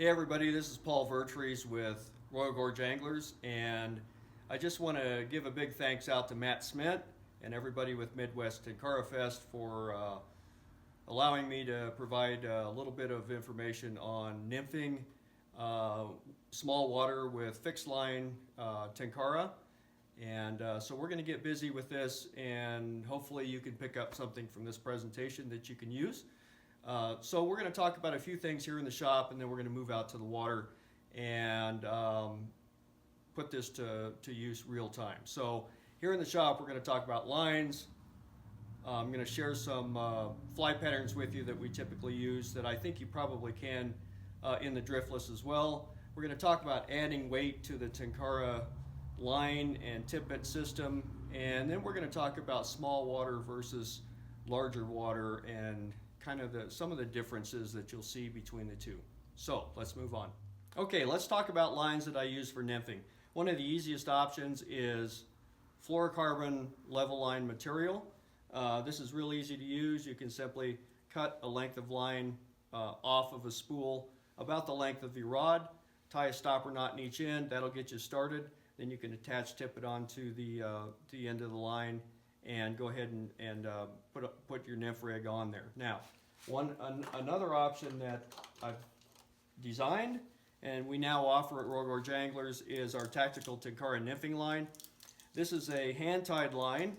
Hey everybody, this is Paul Vertrees with Royal Gorge Anglers, and I just want to give a big thanks out to Matt Smith and everybody with Midwest Tenkara Fest for allowing me to provide a little bit of information on nymphing small water with fixed line tenkara. And so we're going to get busy with this, and hopefully you can pick up something from this presentation that you can use. So we're going to talk about a few things here in the shop, and then we're going to move out to the water and put this to use real time. So here in the shop, we're going to talk about lines. I'm going to share some fly patterns with you that we typically use that I think you probably can in the driftless as well. We're going to talk about adding weight to the Tenkara line and tippet system, and then we're going to talk about small water versus larger water and kind of some of the differences that you'll see between the two. So let's move on. Okay, let's talk about lines that I use for nymphing. One of the easiest options is fluorocarbon level line material. This is real easy to use. You can simply cut a length of line off of a spool about the length of your rod, tie a stopper knot in each end. That'll get you started. Then you can attach tippet onto the end of the line and go ahead and put your nymph rig on there. Now, another option that I've designed and we now offer at Royal Gorge Anglers is our Tactical Tenkara Nymphing line. This is a hand-tied line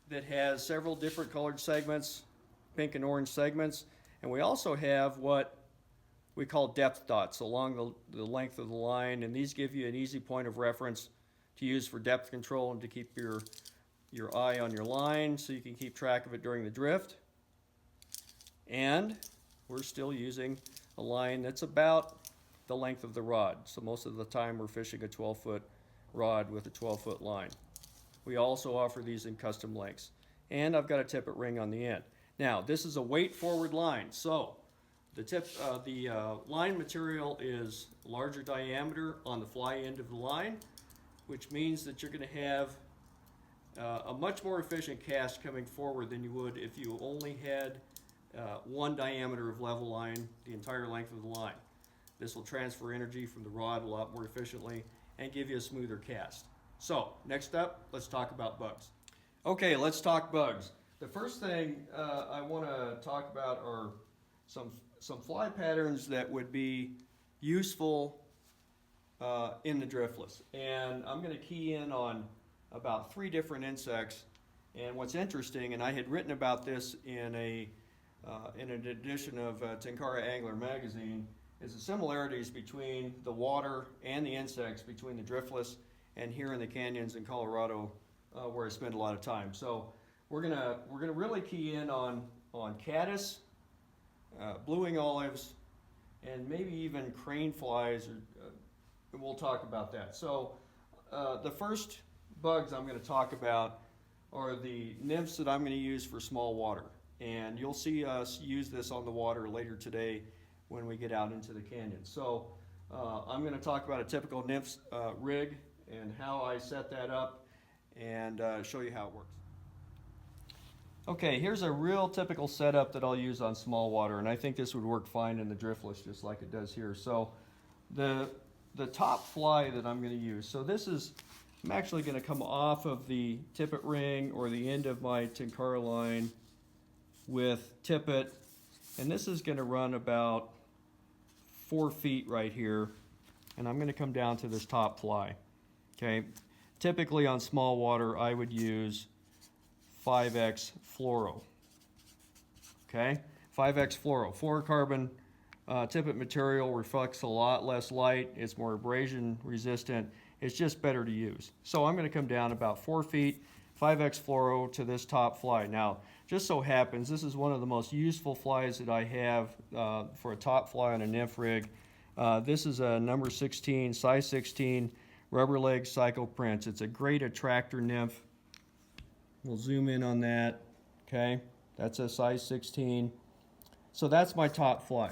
that has several different colored segments, pink and orange segments, and we also have what we call depth dots along the length of the line, and these give you an easy point of reference to use for depth control and to keep your eye on your line so you can keep track of it during the drift. And we're still using a line that's about the length of the rod. So most of the time we're fishing a 12-foot rod with a 12-foot line. We also offer these in custom lengths. And I've got a tippet ring on the end. Now, this is a weight forward line. So the line material is larger diameter on the fly end of the line, which means that you're going to have a much more efficient cast coming forward than you would if you only had one diameter of level line the entire length of the line. This will transfer energy from the rod a lot more efficiently and give you a smoother cast. So next up, let's talk about bugs. Okay, let's talk bugs. The first thing I want to talk about are some fly patterns that would be useful in the driftless. And I'm going to key in on about 3 different insects. And what's interesting, and I had written about this in an edition of Tenkara Angler magazine, is the similarities between the water and the insects between the driftless and here in the canyons in Colorado where I spend a lot of time. So we're gonna really key in on caddis, blue-wing olives, and maybe even crane flies, or we'll talk about that. So the first bugs I'm going to talk about are the nymphs that I'm going to use for small water. And you'll see us use this on the water later today when we get out into the canyon. So I'm going to talk about a typical nymph rig and how I set that up and show you how it works. Okay, here's a real typical setup that I'll use on small water, and I think this would work fine in the driftless just like it does here. So the top fly that I'm going to use, so this is, I'm actually going to come off of the tippet ring or the end of my Tenkara line with tippet, and this is going to run about 4 feet right here, and I'm going to come down to this top fly. Okay, typically on small water I would use 5X fluoro. Okay, 5X fluoro. Fluorocarbon tippet material reflects a lot less light. It's more abrasion resistant. It's just better to use. So I'm going to come down about 4 feet, 5X fluoro to this top fly. Now, just so happens this is one of the most useful flies that I have for a top fly on a nymph rig. This is a number 16, size 16, rubber leg psycho prints. It's a great attractor nymph. We'll zoom in on that. Okay, that's a size 16. So that's my top fly.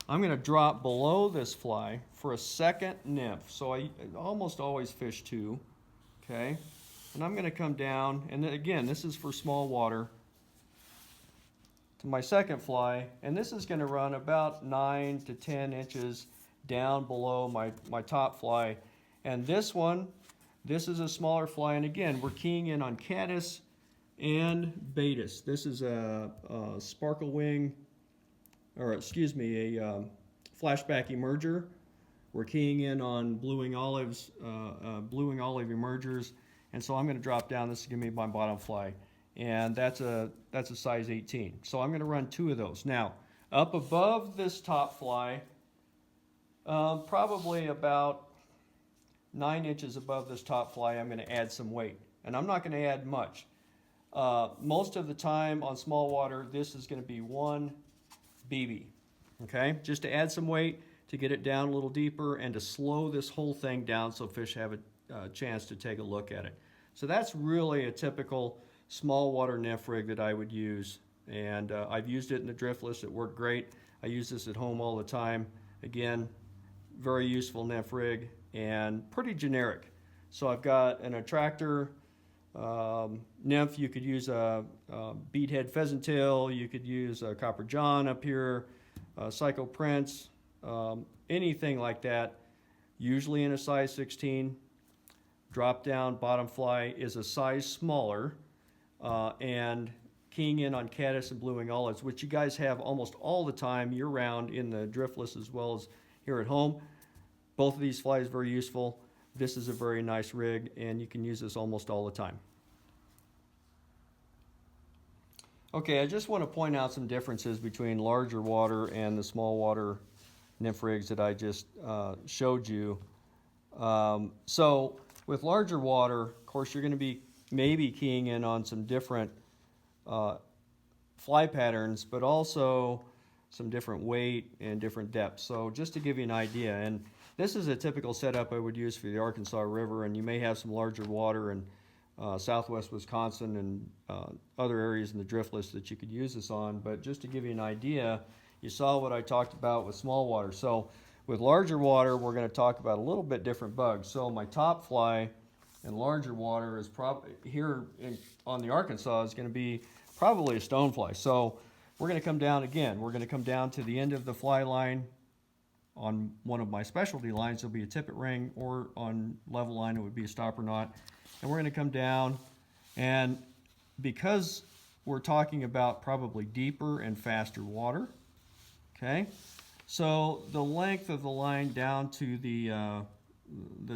I'm going to drop below this fly for a second nymph. So I almost always fish 2. Okay, and I'm going to come down, and then again, this is for small water. to my second fly, and this is going to run about 9 to 10 inches down below my top fly. And this is a smaller fly, and again, we're keying in on caddis and baetis. This is a sparkle wing, or excuse me, a flashback emerger. We're keying in on blueing olive emergers, and so I'm going to drop down. This is going to be my bottom fly, and that's a size 18. So I'm going to run 2 of those. Now, up above this top fly, probably about 9 inches above this top fly, I'm going to add some weight, and I'm not going to add much. Most of the time on small water, this is going to be 1 BB, okay? Just to add some weight, to get it down a little deeper, and to slow this whole thing down so fish have a chance to take a look at it. So that's really a typical small water nymph rig that I would use, and I've used it in the driftless. It worked great. I use this at home all the time. Again, very useful nymph rig and pretty generic. So I've got an attractor nymph. You could use a beadhead pheasant tail. You could use a copper john up here, psycho prince, anything like that. Usually in a size 16. Drop down bottom fly is a size smaller, and keying in on caddis and bluing olives, which you guys have almost all the time year round in the driftless as well as here at home. Both of these flies are very useful. This is a very nice rig, and you can use this almost all the time. Okay, I just want to point out some differences between larger water and the small water nymph rigs that I just showed you. So with larger water, of course, you're going to be maybe keying in on some different fly patterns, but also some different weight and different depths. So just to give you an idea, and this is a typical setup I would use for the Arkansas River, and you may have some larger water in southwest Wisconsin and other areas in the driftless that you could use this on, but just to give you an idea, you saw what I talked about with small water. So with larger water, we're going to talk about a little bit different bugs. So my top fly in larger water is probably here on the Arkansas is going to be probably a stonefly. So we're going to come down again. We're going to come down to the end of the fly line. On one of my specialty lines, there'll be a tippet ring, or on level line, it would be a stopper knot. And we're going to come down, and because we're talking about probably deeper and faster water, okay, so the length of the line down to the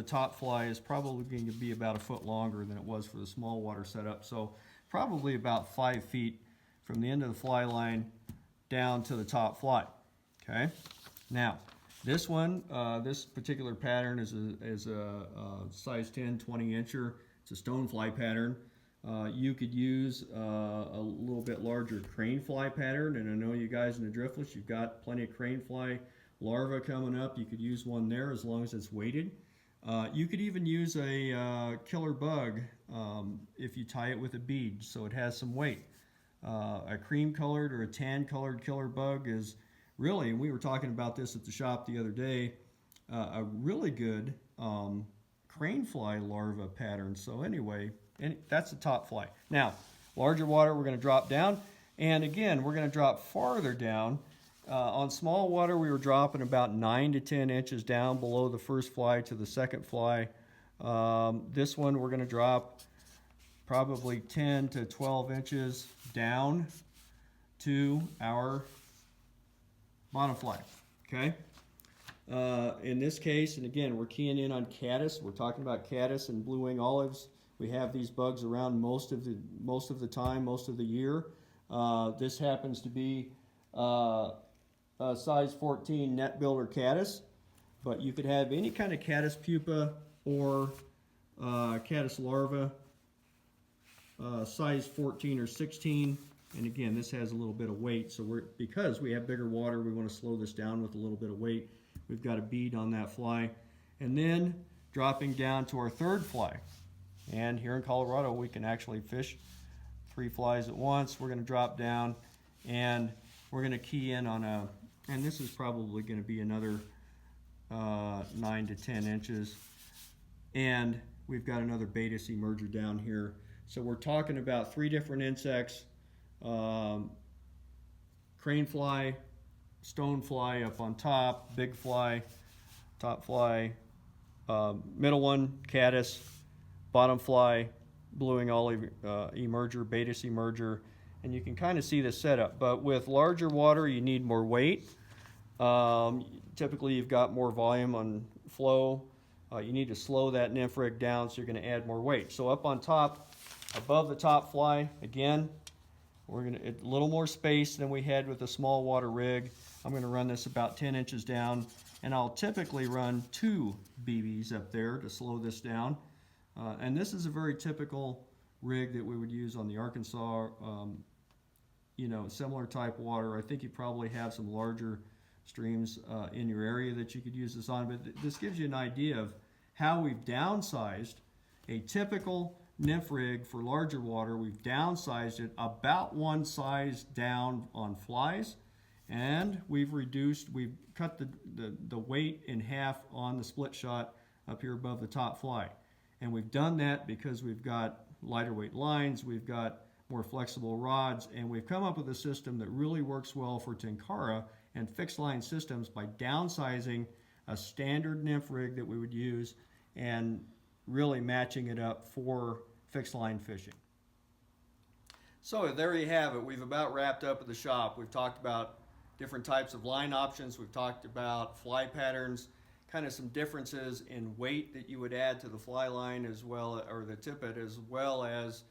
top fly is probably going to be about a foot longer than it was for the small water setup. So probably about 5 feet from the end of the fly line down to the top fly. Okay. Now, this one, this particular pattern is a size 10, 20 incher. It's a stonefly pattern. You could use a little bit larger crane fly pattern, and I know you guys in the driftless, you've got plenty of crane fly larvae coming up. You could use one there as long as it's weighted. You could even use a killer bug if you tie it with a bead, so it has some weight. A cream colored or a tan colored killer bug is really, and we were talking about this at the shop the other day, a really good crane fly larva pattern. So anyway, that's the top fly. Now, larger water, we're going to drop down, and again, we're going to drop farther down. On small water, we were dropping about 9 to 10 inches down below the first fly to the second fly. This one, we're going to drop probably 10 to 12 inches down to our bottom fly, okay? In this case, and again, we're keying in on caddis. We're talking about caddis and blue wing olives. We have these bugs around most of the time, most of the year. This happens to be a size 14 net builder caddis, but you could have any kind of caddis pupa or caddis larva, size 14 or 16. And again, this has a little bit of weight, so because we have bigger water, we want to slow this down with a little bit of weight. We've got a bead on that fly. And then dropping down to our third fly. And here in Colorado, we can actually fish 3 flies at once. We're going to drop down, and we're going to key in on and this is probably going to be another 9 to 10 inches. And we've got another baetis emerger down here. So we're talking about 3 different insects crane fly, stone fly up on top, big fly, top fly, middle one, caddis, bottom fly, blueing olive emerger, Baetis emerger, and you can kind of see the setup. But with larger water, you need more weight. Typically, you've got more volume on flow. You need to slow that nymph rig down, so you're going to add more weight. So up on top, above the top fly, again, we're going to a little more space than we had with the small water rig. I'm going to run this about 10 inches down, and I'll typically run 2 BBs up there to slow this down. And this is a very typical rig that we would use on the Arkansas, you know, similar type water. I think you probably have some larger streams in your area that you could use this on, but this gives you an idea of how we've downsized a typical nymph rig for larger water. We've downsized it about one size down on flies, and we've cut the weight in half on the split shot up here above the top fly. And we've done that because we've got lighter weight lines, we've got more flexible rods, and we've come up with a system that really works well for Tenkara and fixed line systems by downsizing a standard nymph rig that we would use and really matching it up for fixed line fishing. So there you have it. We've about wrapped up at the shop. We've talked about different types of line options. We've talked about fly patterns, kind of some differences in weight that you would add to the fly line as well, or the tippet, as well as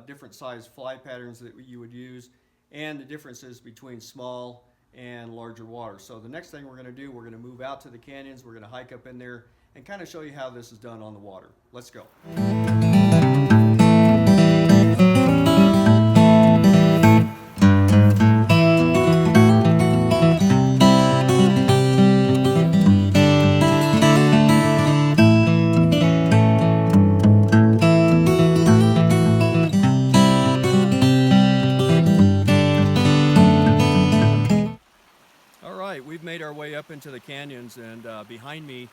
different size fly patterns that you would use, and the differences between small and larger water. So the next thing we're going to do, we're going to move out to the canyons, we're going to hike up in there and kind of show you how this is done on the water. Let's go. We've made our way up into the canyons, and behind me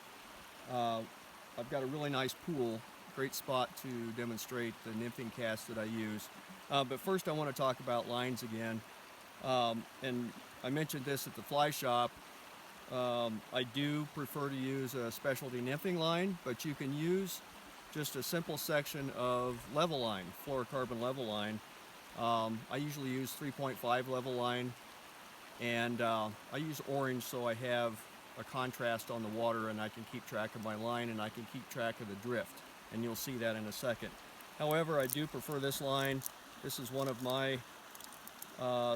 I've got a really nice pool, great spot to demonstrate the nymphing cast that I use. But first I want to talk about lines again, and I mentioned this at the fly shop. I do prefer to use a specialty nymphing line, but you can use just a simple section of level line, fluorocarbon level line. I usually use 3.5 level line. And I use orange so I have a contrast on the water, and I can keep track of my line, and I can keep track of the drift, and you'll see that in a second. However, I do prefer this line. This is one of my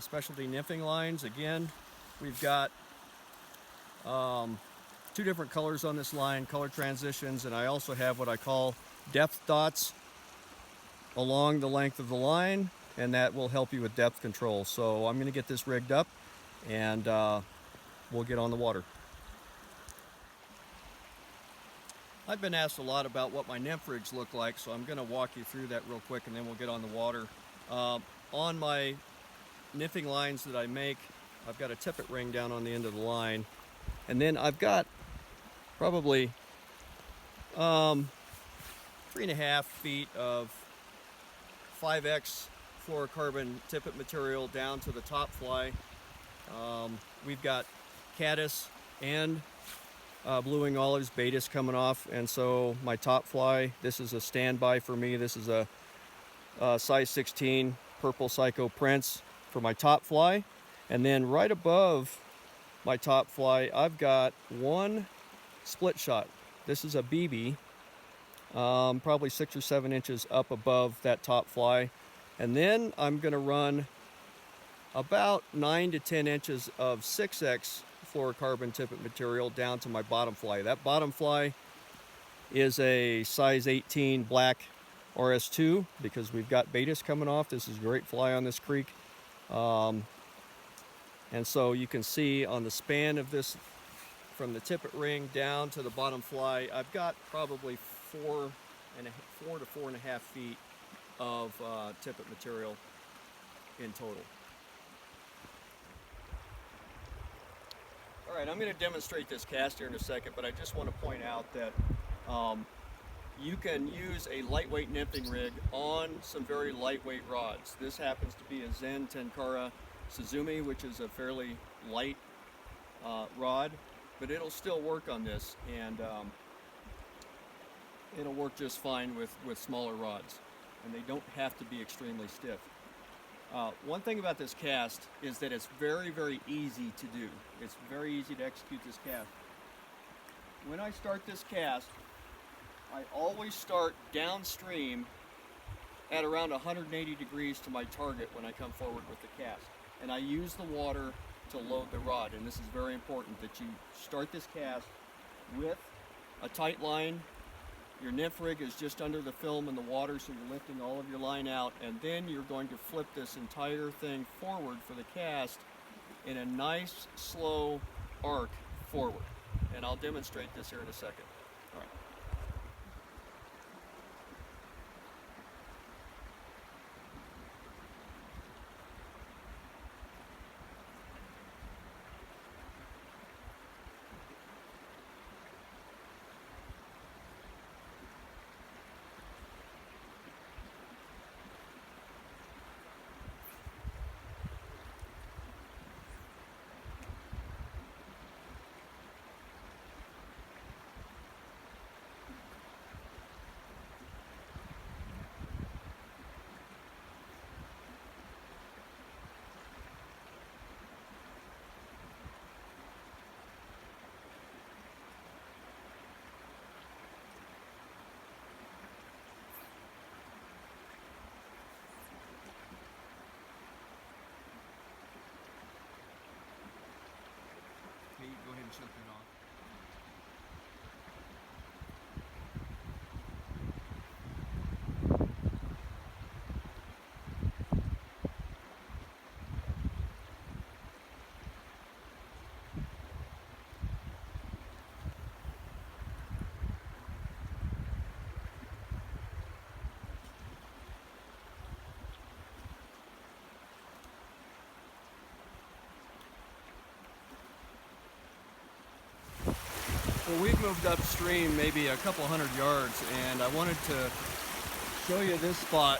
specialty nymphing lines. Again, we've got 2 different colors on this line, color transitions, and I also have what I call depth dots along the length of the line, and that will help you with depth control. So I'm going to get this rigged up, and we'll get on the water. I've been asked a lot about what my nymph rigs look like, so I'm going to walk you through that real quick, and then we'll get on the water. On my nymphing lines that I make, I've got a tippet ring down on the end of the line, and then I've got probably 3.5 feet of 5X fluorocarbon tippet material down to the top fly. We've got caddis and bluing olives, Baetis coming off, and so my top fly, this is a standby for me. This is a size 16 purple Psycho Prince for my top fly, and then right above my top fly I've got one split shot. This is a BB, probably 6 or 7 inches up above that top fly, and then I'm going to run about 9 to 10 inches of 6X fluorocarbon tippet material down to my bottom fly. That bottom fly is a size 18 black RS2 because we've got Baetis coming off. This is a great fly on this creek. And so you can see on the span of this, from the tippet ring down to the bottom fly, I've got probably 4 to 4.5 feet of tippet material in total. All right, I'm going to demonstrate this cast here in a second, but I just want to point out that you can use a lightweight nymphing rig on some very lightweight rods. This happens to be a Zen Tenkara Suzumi, which is a fairly light rod, but it'll still work on this, and it'll work just fine with smaller rods, and they don't have to be extremely stiff. One thing about this cast is that it's very, very easy to do. It's very easy to execute this cast. When I start this cast, I always start downstream at around 180 degrees to my target when I come forward with the cast. And I use the water to load the rod, and this is very important that you start this cast with a tight line. Your nymph rig is just under the film in the water, so you're lifting all of your line out, and then you're going to flip this entire thing forward for the cast in a nice, slow arc forward. And I'll demonstrate this here in a second. All right. Go ahead and shut that off. Well, we've moved upstream maybe a couple hundred yards, and I wanted to show you this spot.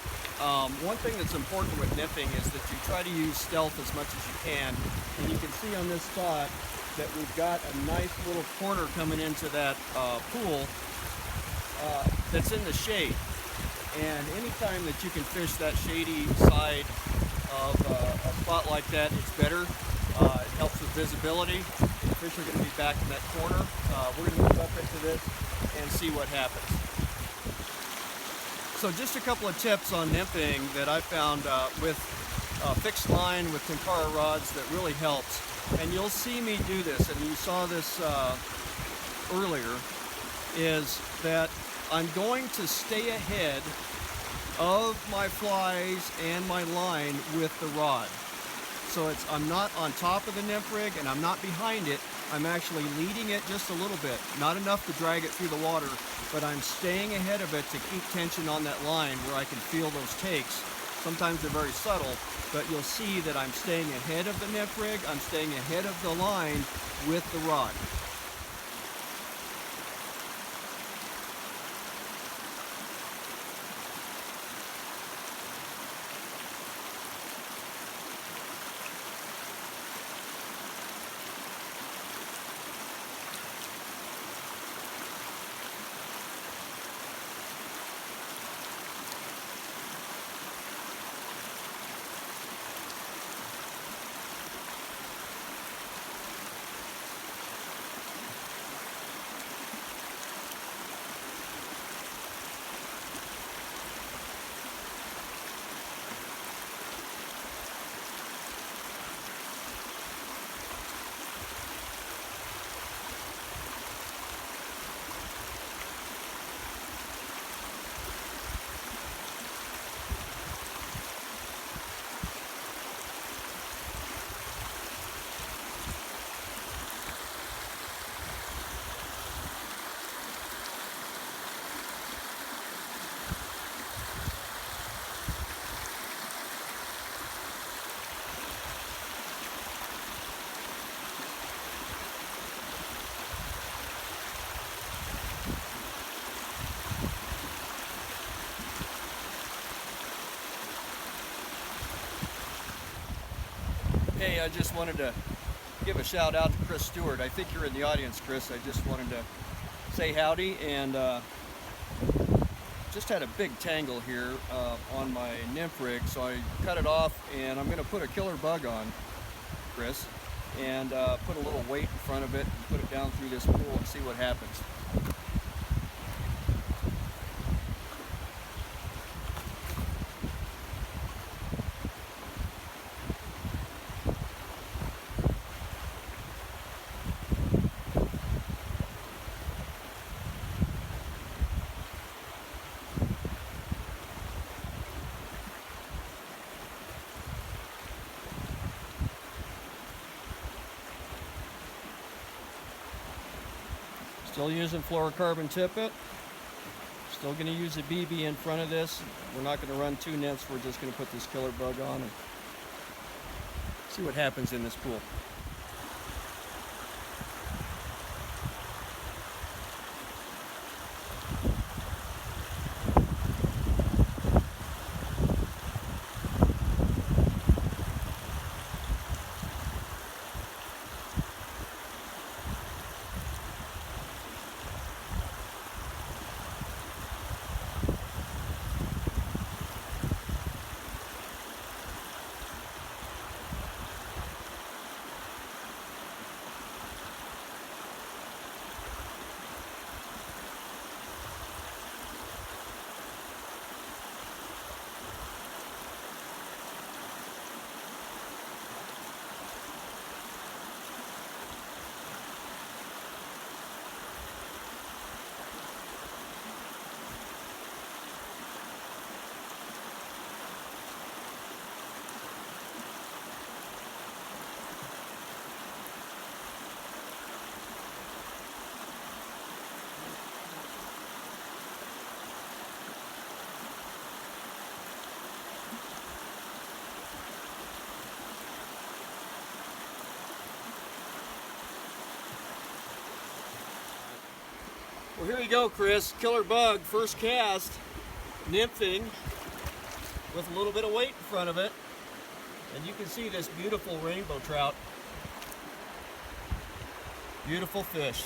One thing that's important with nymphing is that you try to use stealth as much as you can, and you can see on this spot that we've got a nice little corner coming into that pool that's in the shade. And anytime that you can fish that shady side of a spot like that, it's better. It helps with visibility. The fish are going to be back in that corner. We're going to move up into this and see what happens. So just a couple of tips on nymphing that I found with fixed line with Tenkara rods that really helps. And you'll see me do this, and you saw this earlier, is that I'm going to stay ahead of my flies and my line with the rod. So I'm not on top of the nymph rig and I'm not behind it. I'm actually leading it just a little bit. Not enough to drag it through the water, but I'm staying ahead of it to keep tension on that line where I can feel those takes. Sometimes they're very subtle, but you'll see that I'm staying ahead of the nymph rig, I'm staying ahead of the line with the rod. Hey, I just wanted to give a shout out to Chris Stewart. I think you're in the audience, Chris. I just wanted to say howdy, and just had a big tangle here on my nymph rig, so I cut it off, and I'm going to put a killer bug on, Chris, and put a little weight in front of it and put it down through this pool and see what happens. Still using fluorocarbon tippet. Still going to use a BB in front of this. We're not going to run two nymphs. We're just going to put this killer bug on and see what happens in this pool. Well, here you go, Chris. Killer bug, first cast, nymphing with a little bit of weight in front of it. And you can see this beautiful rainbow trout. Beautiful fish.